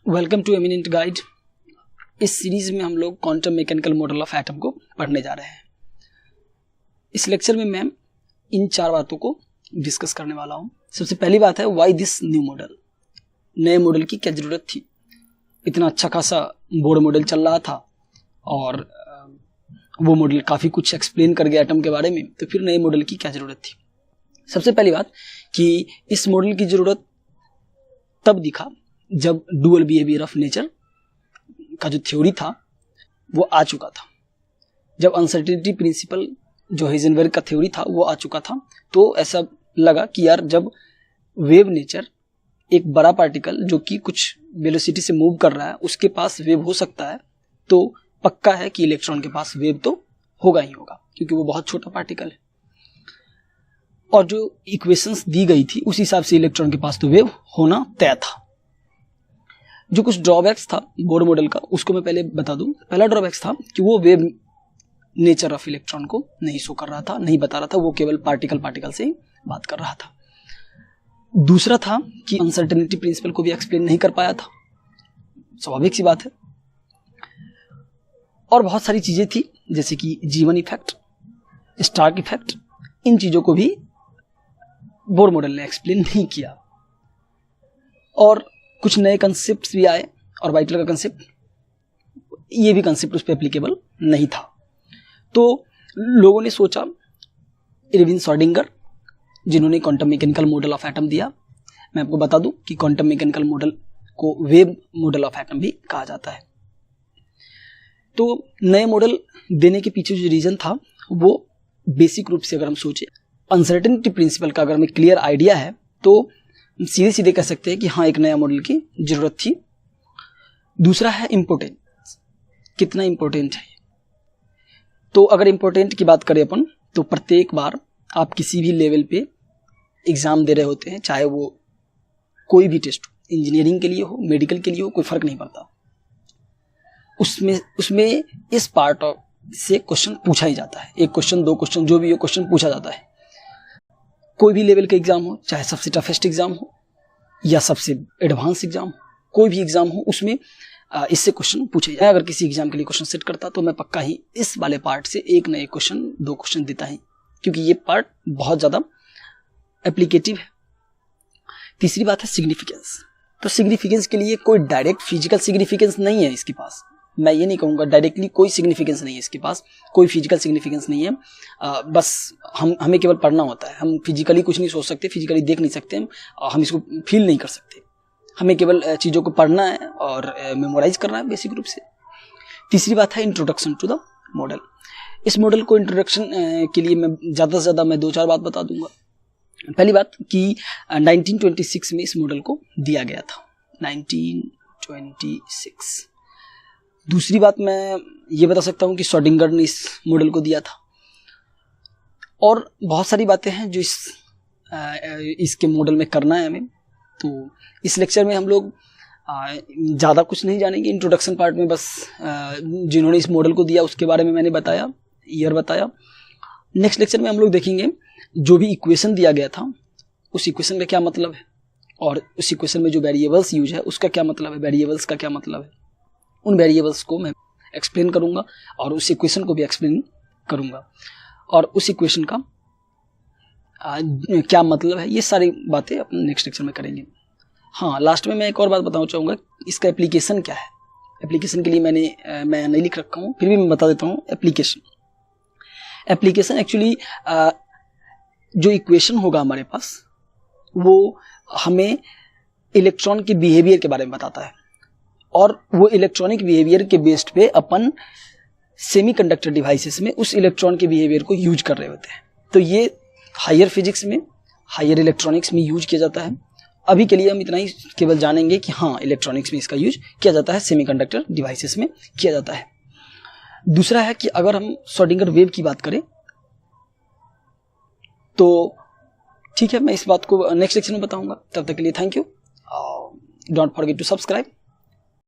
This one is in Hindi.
Welcome to Eminent Guide. इस सीरीज में हम लोग quantum mechanical model of atom को पढ़ने जा रहे हैं। इस लेक्चर में मैं इन 4 बातों को डिस्कस करने वाला हूं। सबसे पहली बात है व्हाई दिस न्यू मॉडल। नए मॉडल की क्या जरूरत थी? इतना अच्छा खासा बोर्ड मॉडल चल रहा था और वो मॉडल काफी कुछ एक्सप्लेन कर गया एटम के बारे में, तो फिर नए मॉडल की क्या जरूरत थी? सबसे पहली बात कि इस मॉडल की जरूरत तब दिखा जब डुअल बिहेवियर ऑफ नेचर का जो थ्योरी था वो आ चुका था। जब अनसर्टेनिटी प्रिंसिपल जो हाइजेनबर्ग का थ्योरी था वो आ चुका था, तो ऐसा लगा कि यार जब वेव नेचर एक बड़ा पार्टिकल जो कि कुछ वेलोसिटी से मूव कर रहा है उसके पास वेव हो सकता है, तो पक्का है कि इलेक्ट्रॉन के पास वेव तो होगा ही होगा, क्योंकि वो बहुत छोटा पार्टिकल है। और जो इक्वेशंस दी गई थी उस हिसाब से इलेक्ट्रॉन के पास तो वेव होना तय था। जो कुछ ड्रॉबैक्स था बोर मॉडल का उसको मैं पहले बता दूं। पहला ड्रॉबैक्स था कि वो वेव नेचर ऑफ इलेक्ट्रॉन को नहीं शो कर रहा था, नहीं बता रहा था, वो केवल पार्टिकल से ही बात कर रहा था। दूसरा था कि अनसर्टेनिटी प्रिंसिपल को भी एक्सप्लेन नहीं कर पाया था, स्वाभाविक सी बात है। और बहुत सारी चीजें थी जैसे कि जीवन इफेक्ट, स्टार्क इफेक्ट, इन चीजों को भी बोर मॉडल ने एक्सप्लेन नहीं किया। और कुछ नए कंसेप्ट भी आए और वाइटल का कंसेप्ट, ये भी कंसेप्ट उस पर एप्लीकेबल नहीं था। तो लोगों ने सोचा, इरविन श्रोडिंगर जिन्होंने quantum mechanical model of atom दिया, मैं आपको बता दूं कि क्वांटम मैकेनिकल मॉडल को वेव मॉडल ऑफ एटम भी कहा जाता है। तो नए मॉडल देने के पीछे जो रीजन था वो बेसिक रूप से अगर हम सोचे, अनसर्टेनिटी प्रिंसिपल का अगर हमें क्लियर आइडिया है तो सीधे सीधे कह सकते हैं कि हाँ एक नया मॉडल की जरूरत थी। दूसरा है इम्पोर्टेंस, कितना इम्पोर्टेंट है। तो अगर इम्पोर्टेंट की बात करें अपन, तो प्रत्येक बार आप किसी भी लेवल पे एग्जाम दे रहे होते हैं, चाहे वो कोई भी टेस्ट हो, इंजीनियरिंग के लिए हो, मेडिकल के लिए हो, कोई फर्क नहीं पड़ता, उसमें इस पार्ट से क्वेश्चन पूछा ही जाता है। एक क्वेश्चन, 2 क्वेश्चन, जो भी हो क्वेश्चन पूछा जाता है। कोई भी लेवल का एग्जाम हो, चाहे सबसे टफेस्ट एग्जाम हो या सबसे एडवांस एग्जाम हो, कोई भी एग्जाम हो, उसमें इससे क्वेश्चन पूछे जाए। अगर किसी एग्जाम के लिए क्वेश्चन सेट करता तो मैं पक्का ही इस वाले पार्ट से एक नए क्वेश्चन, 2 क्वेश्चन देता ही, क्योंकि ये पार्ट बहुत ज्यादा एप्लीकेटिव है। तीसरी बात है सिग्निफिकेंस। तो सिग्निफिकेंस के लिए कोई डायरेक्ट फिजिकल सिग्निफिकेंस नहीं है इसके पास। मैं ये नहीं कहूँगा डायरेक्टली कोई सिग्निफिकेंस नहीं है इसके पास, कोई फिजिकल सिग्निफिकेंस नहीं है। बस हमें केवल पढ़ना होता है। हम फिजिकली कुछ नहीं सोच सकते, फिजिकली देख नहीं सकते, हम इसको फील नहीं कर सकते। हमें केवल चीज़ों को पढ़ना है और मेमोराइज करना है बेसिक रूप से। तीसरी बात है इंट्रोडक्शन टू द मॉडल। इस मॉडल को इंट्रोडक्शन के लिए मैं ज़्यादा से ज़्यादा मैं 2-4 बात बता दूंगा। पहली बात कि 1926 में इस मॉडल को दिया गया था, 1926। दूसरी बात मैं ये बता सकता हूँ कि श्रोडिंगर ने इस मॉडल को दिया था। और बहुत सारी बातें हैं जो इसके मॉडल में करना है हमें। तो इस लेक्चर में हम लोग ज़्यादा कुछ नहीं जानेंगे। इंट्रोडक्शन पार्ट में बस जिन्होंने इस मॉडल को दिया उसके बारे में मैंने बताया, ईयर बताया। नेक्स्ट लेक्चर में हम लोग देखेंगे जो भी इक्वेशन दिया गया था उस इक्वेशन का क्या मतलब है, और उस इक्वेशन में जो वेरिएबल्स यूज है उसका क्या मतलब है, वेरिएबल्स का क्या मतलब है। उन वेरिएबल्स को मैं एक्सप्लेन करूंगा और उस इक्वेशन को भी एक्सप्लेन करूंगा, और उस इक्वेशन का क्या मतलब है, ये सारी बातें अपने नेक्स्ट लेक्चर में करेंगे। हाँ, लास्ट में मैं एक और बात बताना चाहूँगा, इसका एप्लीकेशन क्या है। एप्लीकेशन के लिए मैं नहीं लिख रखा हूँ, फिर भी मैं बता देता हूँ। एप्लीकेशन एक्चुअली जो इक्वेशन होगा हमारे पास वो हमें इलेक्ट्रॉन के बिहेवियर के बारे में बताता है, और वो इलेक्ट्रॉनिक बिहेवियर के बेस्ड पे अपन सेमीकंडक्टर डिवाइसेस में उस इलेक्ट्रॉन के बिहेवियर को यूज कर रहे होते हैं। तो ये हायर फिजिक्स में, हायर इलेक्ट्रॉनिक्स में यूज किया जाता है। अभी के लिए हम इतना ही केवल जानेंगे कि हाँ इलेक्ट्रॉनिक्स में इसका यूज किया जाता है, सेमीकंडक्टर डिवाइसेस में किया जाता है। दूसरा है कि अगर हम श्रोडिंगर वेव की बात करें तो ठीक है, मैं इस बात को नेक्स्ट लेक्चर में बताऊंगा। तब तक के लिए thank you. Don't forget to subscribe.